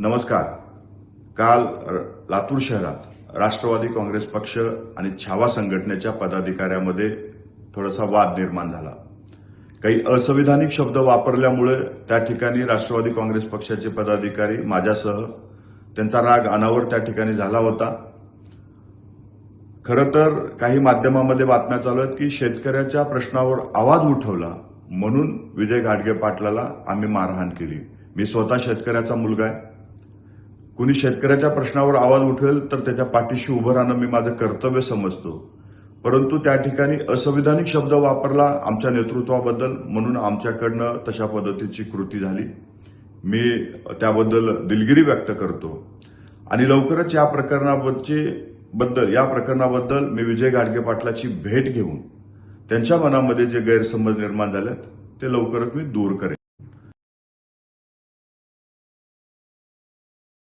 नमस्कार. काल लातूर शहरात राष्ट्रवादी काँग्रेस पक्ष आणि छावा संघटनेच्या पदाधिकाऱ्यांमध्ये थोडासा वाद निर्माण झाला. काही असंविधानिक शब्द वापरल्यामुळे त्या ठिकाणी राष्ट्रवादी काँग्रेस पक्षाचे पदाधिकारी माझ्यासह त्यांचा राग अनावर त्या ठिकाणी झाला होता. खरं तर काही माध्यमांमध्ये बातम्या चालू आहेत की शेतकऱ्याच्या प्रश्नावर आवाज उठवला म्हणून विजय घाडगे पाटलाला आम्ही मारहाण केली. मी स्वतः शेतकऱ्याचा मुलगा आहे. कुणी शेतकऱ्याच्या प्रश्नावर आवाज उठवेल तर त्याच्या पाठीशी उभं राहणं मी माझं कर्तव्य समजतो. परंतु त्या ठिकाणी असंविधानिक शब्द वापरला आमच्या नेतृत्वाबद्दल म्हणून आमच्याकडनं तशा पद्धतीची कृती झाली. मी त्याबद्दल दिलगिरी व्यक्त करतो आणि लवकरच या प्रकरणाबद्दल मी विजय घाडगे पाटलाची भेट घेऊन त्यांच्या मनामध्ये जे गैरसमज निर्माण झालेत ते लवकरच मी दूर करेन.